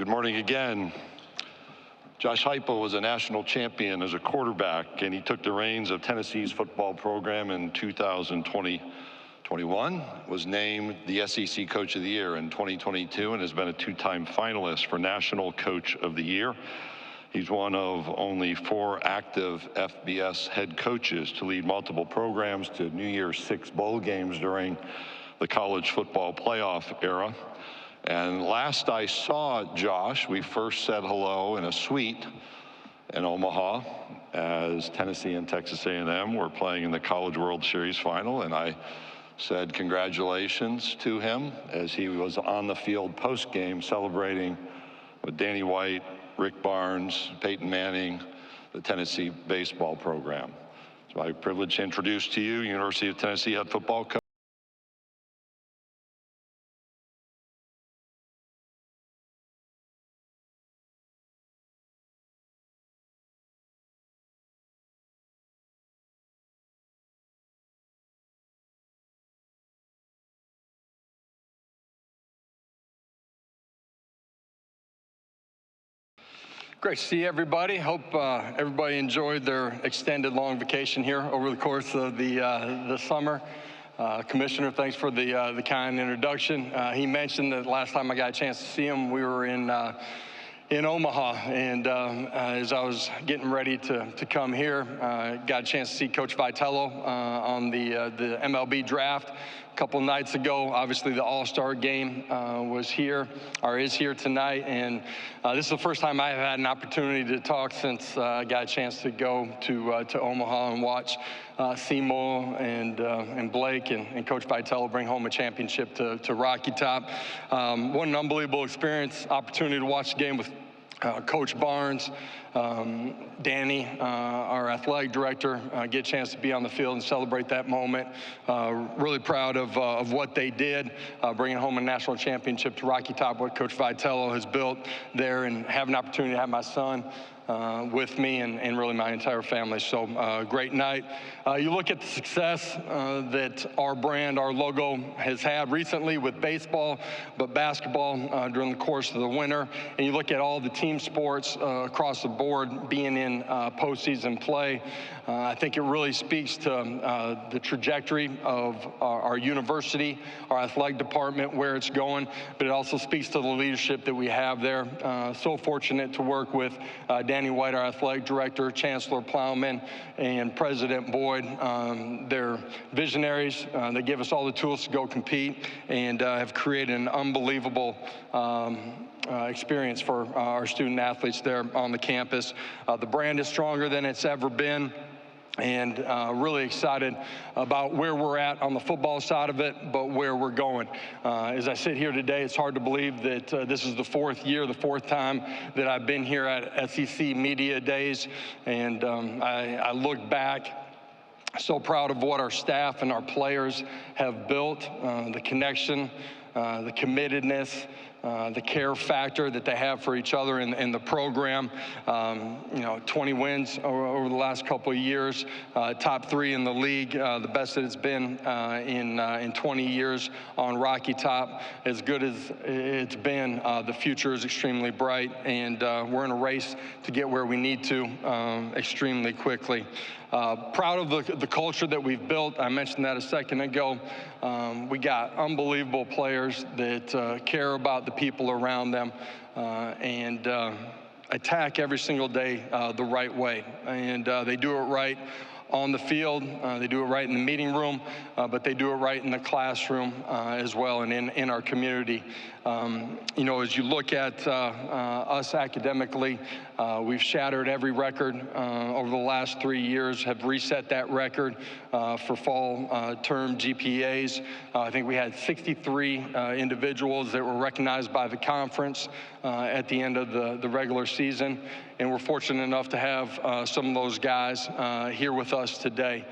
Good morning again. Josh Heupel was a national champion as a quarterback, and he took the reins of Tennessee's football program in 2021, was named the SEC Coach of the Year in 2022, and has been a two-time finalist for National Coach of the Year. He's one of only 4 active FBS head coaches to lead multiple programs to New Year's 6 bowl games during the college football playoff era. And last I saw Josh, we first said hello in a suite in Omaha as Tennessee and Texas A&M were playing in the College World Series final, and I said congratulations to him as he was on the field post-game celebrating with Danny White, Rick Barnes, Peyton Manning, the Tennessee baseball program. It's my privilege to introduce to you University of Tennessee head football coach. Great to see everybody. Hope everybody enjoyed their extended long vacation here over the course of the summer. Commissioner, thanks for the kind introduction. He mentioned that last time I got a chance to see him, we were in Omaha, and as I was getting ready to come here, got a chance to see Coach Vitello on the MLB draft a couple nights ago. Obviously, the All-Star game was here, or is here tonight, and this is the first time I've had an opportunity to talk since I got a chance to go to Omaha and watch Simo and Blake and Coach Vitello bring home a championship to Rocky Top. What an unbelievable experience, opportunity to watch the game with Coach Barnes, Danny, our athletic director, get a chance to be on the field and celebrate that moment. Really proud of what they did, bringing home a national championship to Rocky Top, what Coach Vitello has built there, and have an opportunity to have my son with me and really my entire family. So great night. You look at the success that our brand, our logo has had recently with baseball, but basketball during the course of the winter, and you look at all the team sports across the board being in postseason play. I think it really speaks to the trajectory of our university, our athletic department, where it's going, but it also speaks to the leadership that we have there. So fortunate to work with Danny White, our athletic director, Chancellor Plowman, and President Boyd. They're visionaries. They give us all the tools to go compete, and have created an unbelievable experience for our student athletes there on the campus. The brand is stronger than it's ever been, and really excited about where we're at on the football side of it, but where we're going. As I sit here today, it's hard to believe that this is the 4th year, the 4th time that I've been here at SEC Media Days, and I look back so proud of what our staff and our players have built, the connection, the committedness, the care factor that they have for each other in the program. 20 wins over the last couple of years, top 3 in the league, the best that it's been in 20 years on Rocky Top. As good as it's been, the future is extremely bright, and we're in a race to get where we need to extremely quickly. Proud of the culture that we've built. I mentioned that a second ago. We got unbelievable players that care about the people around them and attack every single day the right way. And they do it right on the field, they do it right in the meeting room, but they do it right in the classroom as well, and in our community. As you look at us academically, we've shattered every record over the last 3 years, have reset that record for fall term GPAs. I think we had 63 individuals that were recognized by the conference at the end of the regular season, and we're fortunate enough to have some of those guys here with us today.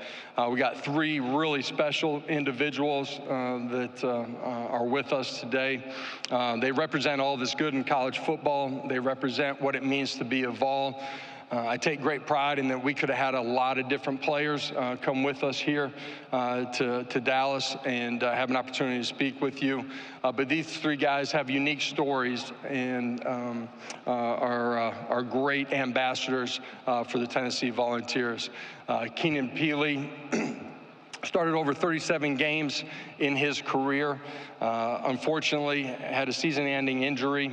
We got 3 really special individuals that are with us today. They represent all that's good in college football. They represent what it means to be a Vol. I take great pride in that we could have had a lot of different players come with us here to Dallas and have an opportunity to speak with you. But these three guys have unique stories and are great ambassadors for the Tennessee Volunteers. Keenan Peely started over 37 games in his career. Unfortunately, had a season-ending injury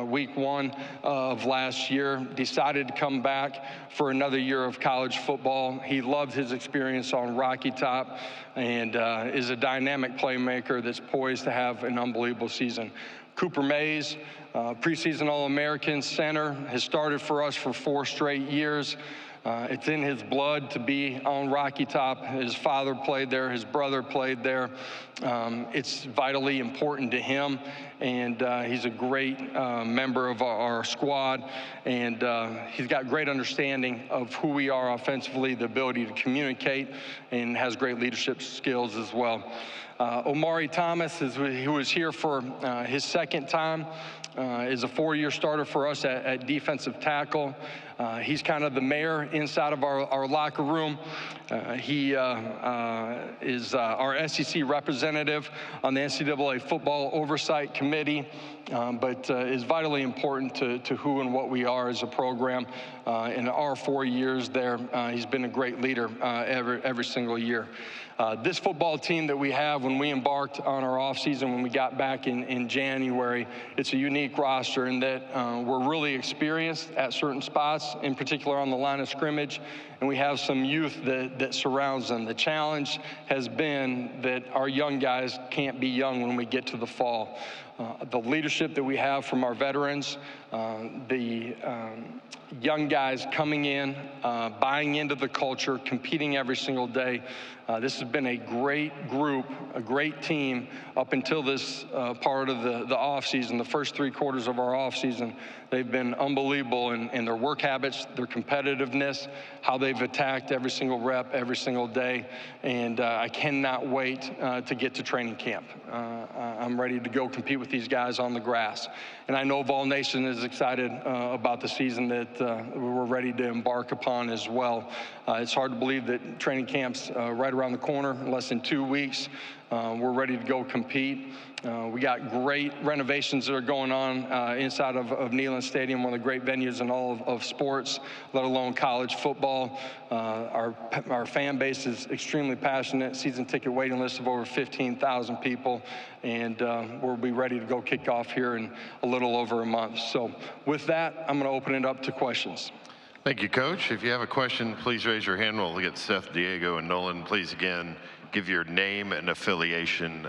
week 1 of last year. Decided to come back for another year of college football. He loved his experience on Rocky Top and is a dynamic playmaker that's poised to have an unbelievable season. Cooper Mays, preseason All-American center, has started for us for 4 straight years. It's in his blood to be on Rocky Top. His father played there. His brother played there. It's vitally important to him, and he's a great member of our squad, and he's got great understanding of who we are offensively, the ability to communicate, and has great leadership skills as well. Omari Thomas, who was here for his second time, is a 4-year starter for us at defensive tackle. He's kind of the mayor inside of our locker room. He is our SEC representative on the NCAA Football Oversight Committee, but is vitally important to who and what we are as a program. In our 4 years there, he's been a great leader every single year. This football team that we have, when we embarked on our offseason, when we got back in January, it's a unique roster in that we're really experienced at certain spots, in particular on the line of scrimmage, and we have some youth that surrounds them. The challenge has been that our young guys can't be young when we get to the fall. The leadership that we have from our veterans, the young guys coming in, buying into the culture, competing every single day. This has been a great group, a great team up until this part of the offseason, the first 3 quarters of our offseason. They've been unbelievable in their work habits, their competitiveness, how they've attacked every single rep, every single day, and I cannot wait to get to training camp. I'm ready to go compete with these guys on the grass. And I know Vol Nation is excited about the season that we're ready to embark upon as well. It's hard to believe that training camp's right around the corner, in less than 2 weeks. We're ready to go compete. We got great renovations that are going on inside of Neyland Stadium, one of the great venues in all of sports, let alone college football. Our fan base is extremely passionate. Season ticket waiting list of over 15,000 people, and we'll be ready to go kick off here in a little over a month. So with that, I'm going to open it up to questions. Thank you, Coach. If you have a question, please raise your hand. We'll get Seth, Diego, and Nolan. Please, again, give your name and affiliation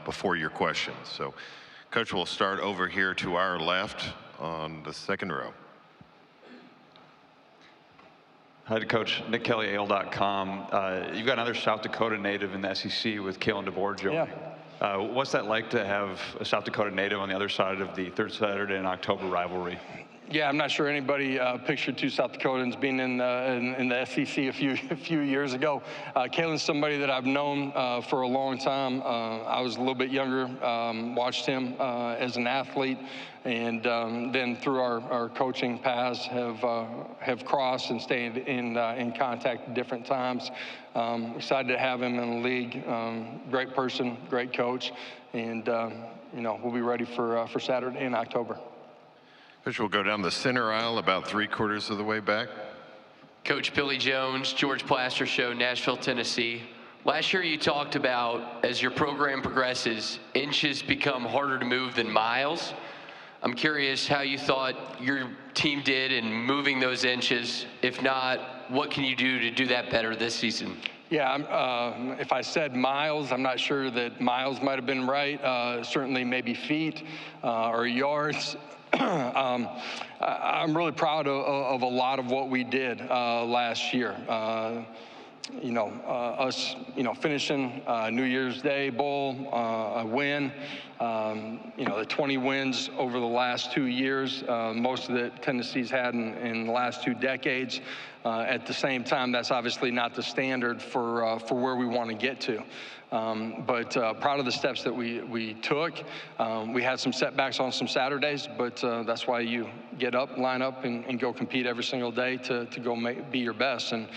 before your questions. So, Coach, we'll start over here to our left on the second row. Hi, Coach. Nick Kelly, AL.com. You've got another South Dakota native in the SEC with Kalen DeBoer joining. Yeah. What's that like to have a South Dakota native on the other side of the third Saturday in October rivalry? Yeah, I'm not sure anybody pictured 2 South Dakotans being in the SEC a few years ago. Kalen's somebody that I've known for a long time. I was a little bit younger, watched him as an athlete, and then through our coaching paths have crossed and stayed in contact at different times. Excited to have him in the league. Great person, great coach, and we'll be ready for Saturday in October. Coach, we'll go down the center aisle about 3/4 of the way back. Coach Billy Jones, George Plaster Show, Nashville, Tennessee. Last year you talked about, as your program progresses, inches become harder to move than miles. I'm curious how you thought your team did in moving those inches. If not, what can you do to do that better this season? Yeah, if I said miles, I'm not sure that miles might have been right. Certainly maybe feet or yards. I'm really proud of a lot of what we did last year. Us, finishing New Year's Day Bowl, a win, the 20 wins over the last 2 years, most of that Tennessee's had in the last 2 decades. At the same time, that's obviously not the standard for where we want to get to. But proud of the steps that we took. We had some setbacks on some Saturdays, but that's why you get up, line up, and go compete every single day to go be your best. And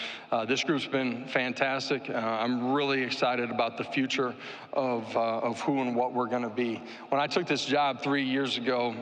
this group's been fantastic. I'm really excited about the future of who and what we're going to be. When I took this job 3 years ago,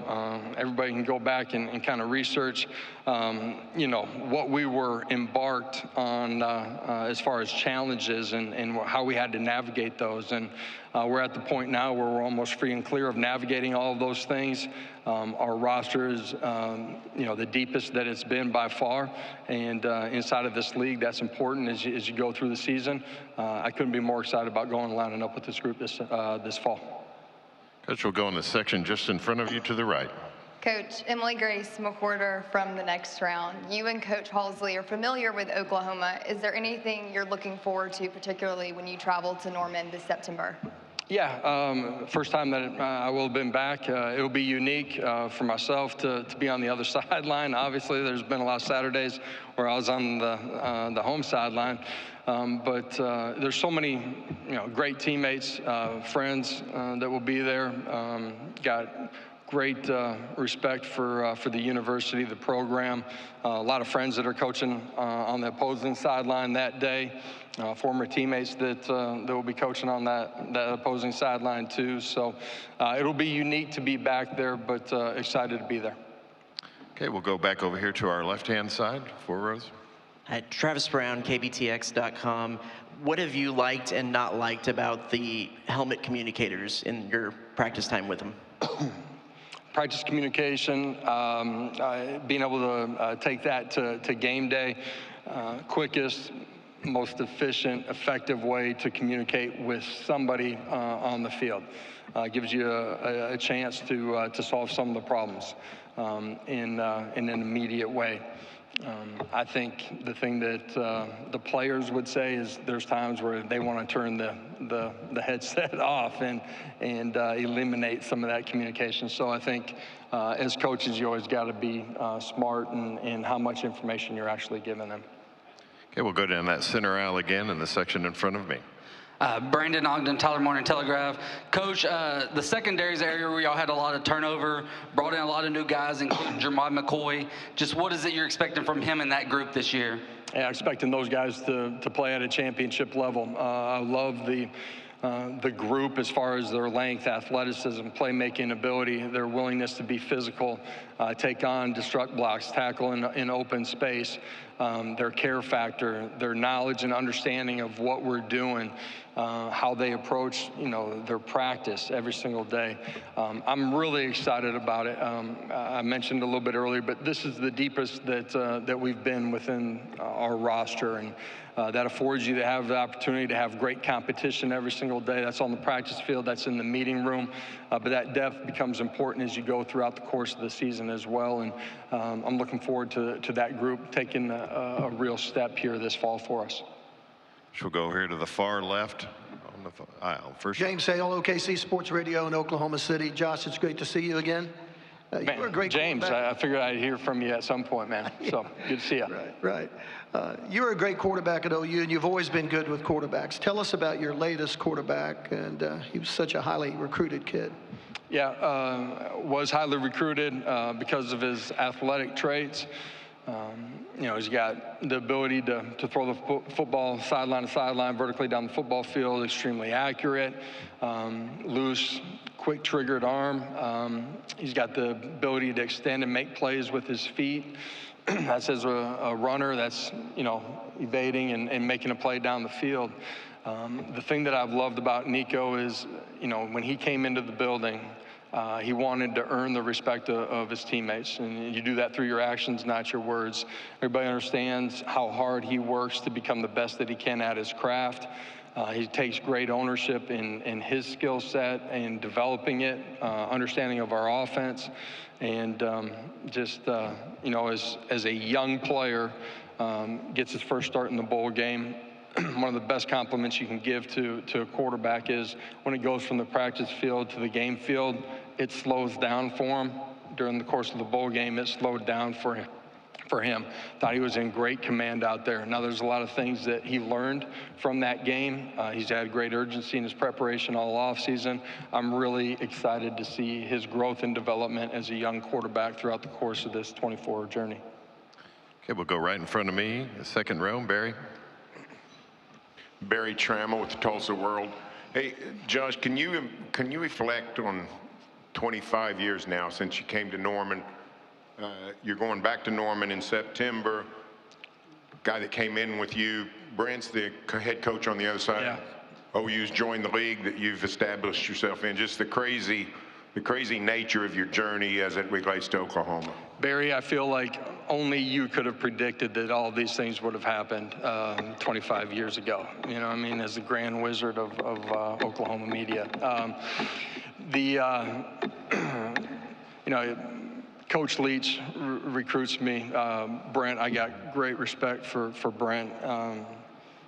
everybody can go back and kind of research, what we were embarked on as far as challenges and how we had to navigate those. And we're at the point now where we're almost free and clear of navigating all of those things. Our roster is, the deepest that it's been by far. And inside of this league, that's important as you go through the season. I couldn't be more excited about going and lining up with this group this fall. Coach will go in the section just in front of you to the right. Coach, Emily Grace McWhorter from the next round. You and Coach Halsley are familiar with Oklahoma. Is there anything you're looking forward to, particularly when you travel to Norman this September? Yeah, first time that I will have been back. It will be unique for myself to be on the other sideline. Obviously, there's been a lot of Saturdays where I was on the home sideline. But there's so many, great teammates, friends that will be there. Got great respect for the university, the program. A lot of friends that are coaching on the opposing sideline that day. Former teammates that will be coaching on that opposing sideline too. So it'll be unique to be back there, but excited to be there. Okay, we'll go back over here to our left-hand side, 4 rows. Hi, Travis Brown, KBTX.com. What have you liked and not liked about the helmet communicators in your practice time with them? Practice communication, being able to take that to game day, quickest, most efficient, effective way to communicate with somebody on the field. Gives you a chance to solve some of the problems in an immediate way. I think the thing that the players would say is there's times where they want to turn the headset off and eliminate some of that communication. So I think as coaches, you always got to be smart in how much information you're actually giving them. Okay, we'll go down that center aisle again in the section in front of me. Brandon Ogden, Tyler Morning Telegraph. Coach, the secondaries area where y'all had a lot of turnover, brought in a lot of new guys, including Jermod McCoy. Just what is it you're expecting from him in that group this year? Yeah, expecting those guys to play at a championship level. I love the group as far as their length, athleticism, playmaking ability, their willingness to be physical, take on, destruct blocks, tackle in open space, their care factor, their knowledge and understanding of what we're doing, how they approach, their practice every single day. I'm really excited about it. I mentioned a little bit earlier, but this is the deepest that we've been within our roster, and that affords you to have the opportunity to have great competition every single day. That's on the practice field, that's in the meeting room, but that depth becomes important as you go throughout the course of the season as well, and I'm looking forward to that group taking a real step here this fall for us. We'll go here to the far left on the aisle. First, James Hale, OKC Sports Radio in Oklahoma City. Josh, it's great to see you again. Man, you were a great James, I figured I'd hear from you at some point, man. So good to see you. Right. You were a great quarterback at OU, and you've always been good with quarterbacks. Tell us about your latest quarterback, and he was such a highly recruited kid. Yeah, was highly recruited because of his athletic traits. He's got the ability to throw the football sideline to sideline, vertically down the football field, extremely accurate, loose, quick-triggered arm. He's got the ability to extend and make plays with his feet. That's as a runner that's, evading and making a play down the field. The thing that I've loved about Nico is, when he came into the building, he wanted to earn the respect of his teammates, and you do that through your actions, not your words. Everybody understands how hard he works to become the best that he can at his craft. He takes great ownership in his skill set and developing it, understanding of our offense, and as a young player, gets his first start in the bowl game. One of the best compliments you can give to a quarterback is when it goes from the practice field to the game field, it slows down for him. During the course of the bowl game, it slowed down for for him. Thought he was in great command out there. Now, there's a lot of things that he learned from that game. He's had great urgency in his preparation all offseason. I'm really excited to see his growth and development as a young quarterback throughout the course of this 24 Journey. Okay, we'll go right in front of me, the second row, Barry. Barry Trammell with the Tulsa World. Hey, Josh, can you reflect on 25 years now since you came to Norman? You're going back to Norman in September. Guy that came in with you, Brent's the head coach on the other side. Yeah. OU's joined the league that you've established yourself in. Just the crazy nature of your journey as it relates to Oklahoma. Barry, I feel like only you could have predicted that all these things would have happened 25 years ago. You know what I mean? As the grand wizard of Oklahoma media. You know, Coach Leach recruits me. Brent, I got great respect for Brent.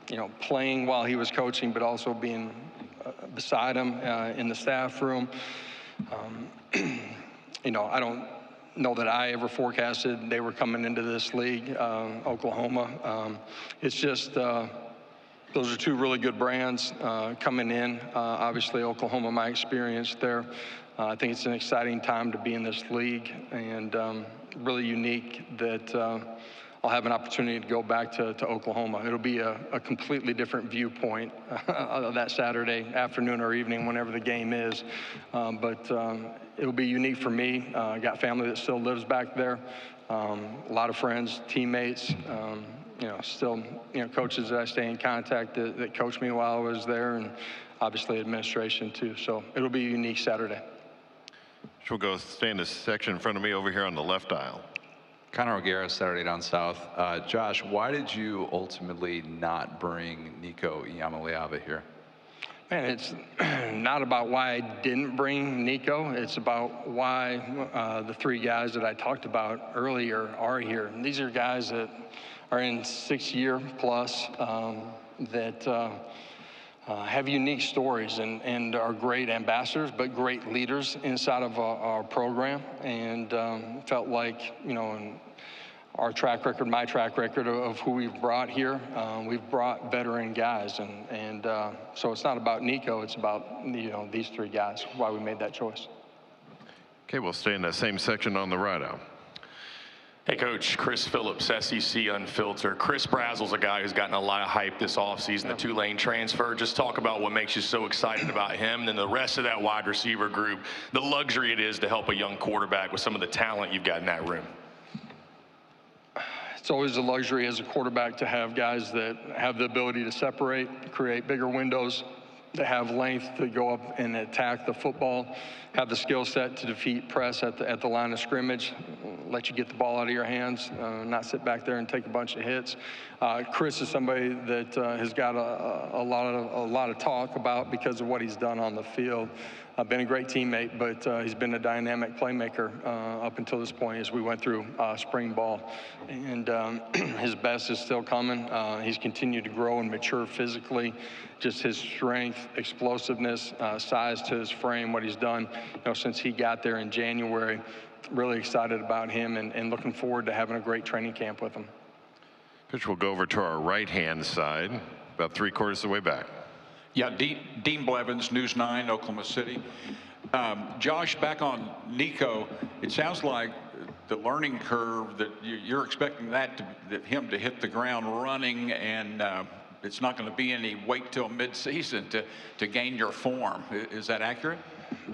You know, playing while he was coaching, but also being beside him in the staff room. You know, I don't know that I ever forecasted they were coming into this league, Oklahoma. It's just, those are two really good brands coming in. Obviously, Oklahoma, my experience there. I think it's an exciting time to be in this league, and really unique that I'll have an opportunity to go back to Oklahoma. It'll be a completely different viewpoint that Saturday afternoon or evening, whenever the game is. But it'll be unique for me. I got family that still lives back there. A lot of friends, teammates, you know, still, you know, coaches that I stay in contact that coached me while I was there, and obviously administration too. So it'll be a unique Saturday. We'll go stay in this section in front of me over here on the left aisle. Connor O'Gara, Saturday Down South. Josh, why did you ultimately not bring Nico Iamaleava here? Man, it's not about why I didn't bring Nico. It's about why the three guys that I talked about earlier are here. And these are guys that are in 6-year plus that have unique stories and are great ambassadors, but great leaders inside of our program. And felt like, you know, in our track record, my track record of who we've brought here, we've brought veteran guys. And so it's not about Nico, it's about, you know, these three guys, why we made that choice. Okay, we'll stay in that same section on the right aisle. Hey, Coach, Chris Phillips, SEC Unfiltered. Chris Brazel's a guy who's gotten a lot of hype this offseason, the Tulane transfer. Just talk about what makes you so excited about him, and then the rest of that wide receiver group, the luxury it is to help a young quarterback with some of the talent you've got in that room. It's always a luxury as a quarterback to have guys that have the ability to separate, create bigger windows, that have length to go up and attack the football, have the skill set to defeat press at the line of scrimmage, let you get the ball out of your hands, not sit back there and take a bunch of hits. Chris is somebody that has got a lot of talk about because of what he's done on the field. Been a great teammate, but he's been a dynamic playmaker up until this point as we went through spring ball. And his best is still coming. He's continued to grow and mature physically. Just his strength, explosiveness, size to his frame, what he's done, you know, since he got there in January. Really excited about him and looking forward to having a great training camp with him. Coach, we'll go over to our right-hand side, about 3/4 of the way back. Yeah, Dean Blevins, News 9, Oklahoma City. Josh, back on Nico, it sounds like the learning curve that you're expecting that him to hit the ground running, and it's not going to be any wait till mid-season to gain your form. Is that accurate?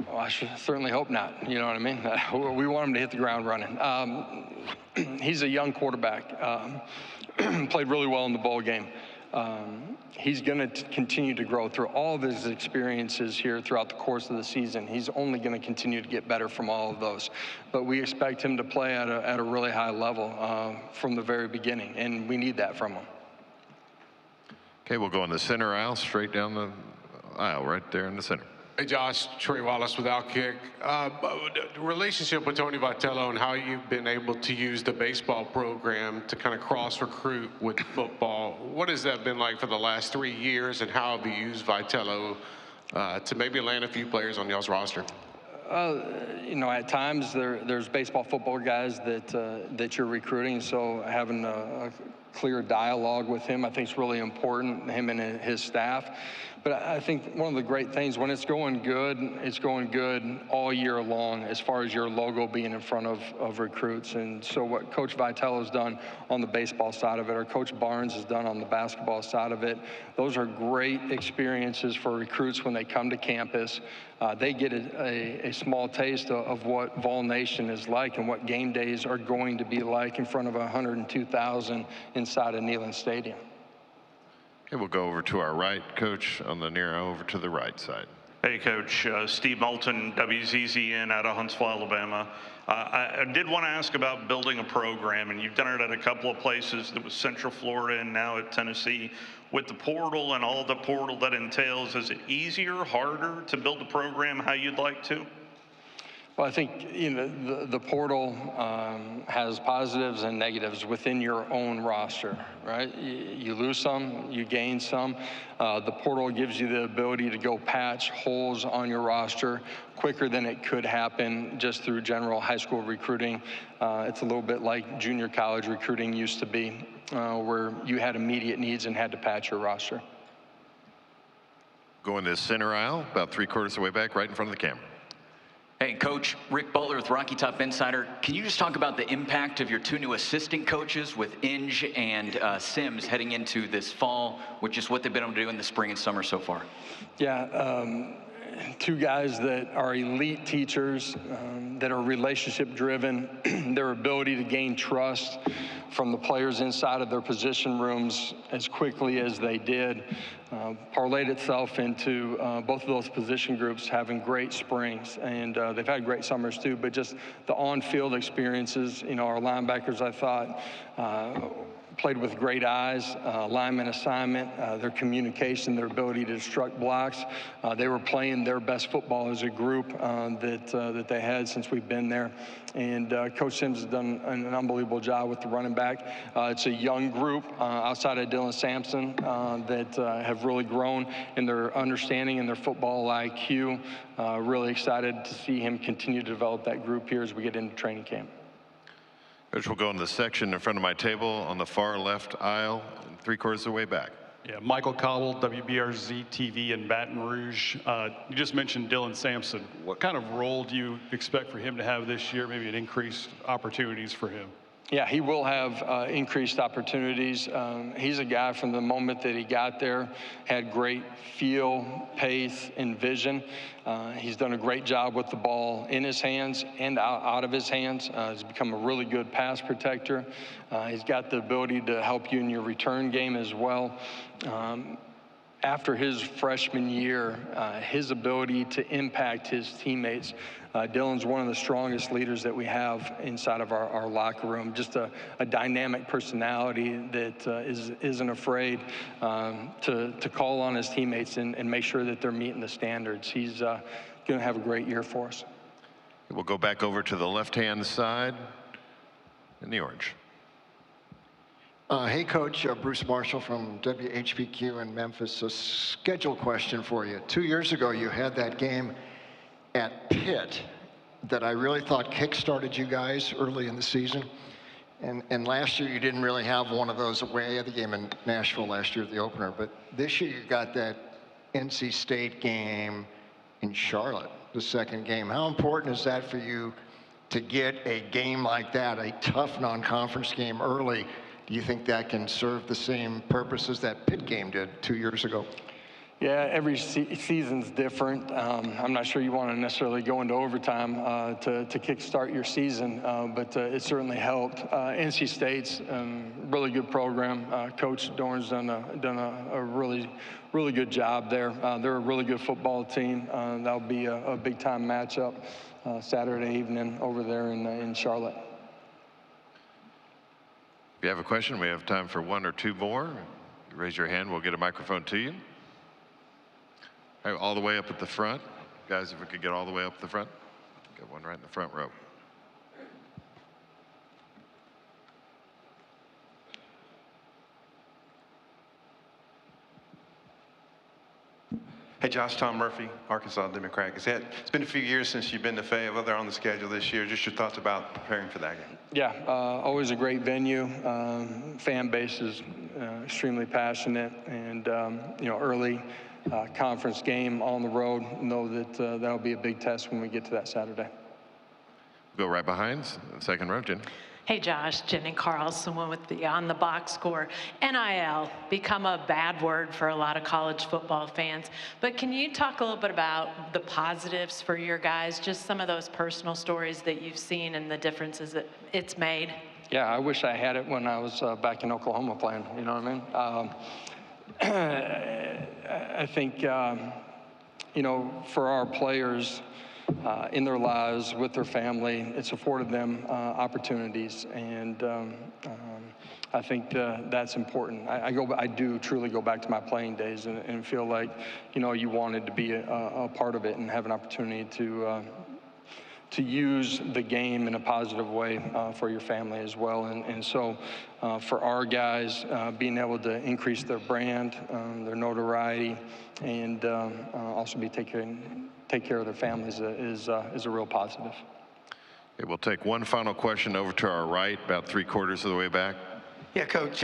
Well, I should certainly hope not. You know what I mean? We want him to hit the ground running. He's a young quarterback. Played really well in the bowl game. He's going to continue to grow through all of his experiences here throughout the course of the season. He's only going to continue to get better from all of those. But we expect him to play at a really high level from the very beginning, and we need that from him. Okay, we'll go in the center aisle, straight down the aisle, right there in the center. Hey, Josh, Trey Wallace with Outkick. The relationship with Tony Vitello and how you've been able to use the baseball program to kind of cross-recruit with football. What has that been like for the last 3 years, and how have you used Vitello to maybe land a few players on y'all's roster? You know, at times there's baseball, football guys that you're recruiting, so having a clear dialogue with him, I think is really important, him and his staff. But I think one of the great things, when it's going good all year long as far as your logo being in front of recruits. And so what Coach Vitale has done on the baseball side of it, or Coach Barnes has done on the basketball side of it, those are great experiences for recruits when they come to campus. They get a small taste of what Vol Nation is like and what game days are going to be like in front of 102,000 inside of Neyland Stadium. Okay, we'll go over to our right, Coach, on the near over to the right side. Hey, Coach. Steve Moulton, WZZN out of Huntsville, Alabama. I did want to ask about building a program, and you've done it at a couple of places. That was Central Florida and now at Tennessee. With the portal and all the portal that entails, is it easier, harder to build a program how you'd like to? Well, I think, you know, the portal has positives and negatives within your own roster, right? You lose some, you gain some. The portal gives you the ability to go patch holes on your roster quicker than it could happen just through general high school recruiting. It's a little bit like junior college recruiting used to be, where you had immediate needs and had to patch your roster. Going to the center aisle, about 3/4 of the way back, right in front of the camera. Hey, Coach, Rick Butler with Rocky Top Insider. Can you just talk about the impact of your two new assistant coaches with Inge and Sims heading into this fall, with just what they've been able to do in the spring and summer so far? Yeah, two guys that are elite teachers, that are relationship driven. Their ability to gain trust from the players inside of their position rooms as quickly as they did parlayed itself into both of those position groups having great springs, and they've had great summers too. But just the on-field experiences, you know, our linebackers, I thought, played with great eyes, lineman assignment, their communication, their ability to destruct blocks. They were playing their best football as a group that they had since we've been there. And Coach Sims has done an unbelievable job with the running back. It's a young group outside of Dylan Sampson that have really grown in their understanding and their football IQ. Really excited to see him continue to develop that group here as we get into training camp. Coach, we'll go in the section in front of my table on the far left aisle, 3/4 of the way back. Yeah, Michael Cobble, WBRZ TV in Baton Rouge. You just mentioned Dylan Sampson. What kind of role do you expect for him to have this year, maybe an increased opportunities for him? Yeah, he will have increased opportunities. He's a guy from the moment that he got there, had great feel, pace, and vision. He's done a great job with the ball in his hands and out of his hands. He's become a really good pass protector. He's got the ability to help you in your return game as well. After his freshman year, his ability to impact his teammates, Dylan's one of the strongest leaders that we have inside of our locker room. Just a dynamic personality that isn't afraid to call on his teammates and make sure that they're meeting the standards. He's going to have a great year for us. We'll go back over to the left-hand side in the orange. Hey, Coach, Bruce Marshall from WHBQ in Memphis. A schedule question for you. 2 years ago, you had that game at Pitt that I really thought kick-started you guys early in the season. And last year, you didn't really have one of those. We had the game in Nashville last year at the opener. But this year, you got that NC State game in Charlotte, the second game. How important is that for you to get a game like that, a tough non-conference game early? Do you think that can serve the same purpose as that Pitt game did 2 years ago? Yeah, every season's different. I'm not sure you want to necessarily go into overtime to kickstart your season, but it certainly helped. NC State's really good program. Coach Dorn's done a really good job there. They're a really good football team. That'll be a big-time matchup Saturday evening over there in Charlotte. If you have a question, we have time for one or two more. Raise your hand, we'll get a microphone to you. All right, all the way up at the front. Guys, if we could get all the way up at the front. Got one right in the front row. Hey, Josh, Tom Murphy, Arkansas Democrat. It's been a few years since you've been to Fayetteville. They're on the schedule this year. Just your thoughts about preparing for that game. Yeah, always a great venue. Fan base is extremely passionate, and early conference game on the road. Know that that'll be a big test when we get to that Saturday. Go right behind, second row, Jen. Hey Josh, Jenny Carlson with the On the Box Score. NIL, become a bad word for a lot of college football fans, but can you talk a little bit about the positives for your guys, just some of those personal stories that you've seen and the differences that it's made? Yeah, I wish I had it when I was back in Oklahoma playing, you know what I mean? I think, for our players, in their lives, with their family, it's afforded them opportunities, and I think that's important. I do truly go back to my playing days and feel like, you wanted to be a part of it and have an opportunity to use the game in a positive way for your family as well. And so for our guys, being able to increase their brand, their notoriety, and also take care of their families is a real positive. Okay, we'll take one final question over to our right, about 3/4 of the way back. Yeah, Coach,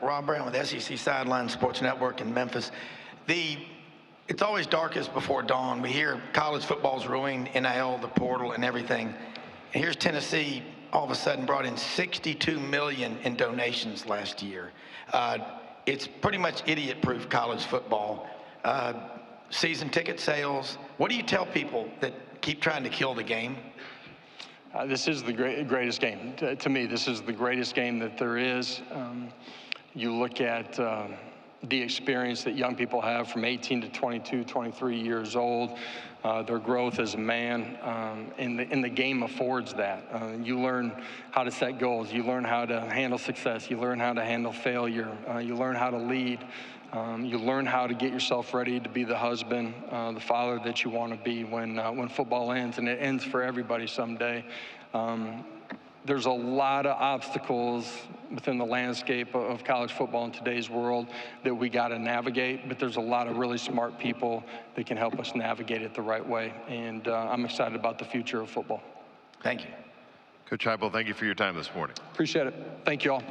Rob Brown with SEC Sideline Sports Network in Memphis. It's always darkest before dawn. We hear college football's ruining, NIL, the portal, and everything. And here's Tennessee, all of a sudden brought in $62 million in donations last year. It's pretty much idiot-proof college football. Season ticket sales. What do you tell people that keep trying to kill the game? This is the greatest game. To me, this is the greatest game that there is. You look at the experience that young people have from 18 to 22, 23 years old, their growth as a man, and the game affords that. You learn how to set goals. You learn how to handle success. You learn how to handle failure. You learn how to lead. You learn how to get yourself ready to be the husband, the father that you want to be when football ends, and it ends for everybody someday. There's a lot of obstacles within the landscape of college football in today's world that we got to navigate, but there's a lot of really smart people that can help us navigate it the right way, and I'm excited about the future of football. Thank you. Coach Heupel, thank you for your time this morning. Appreciate it. Thank you all.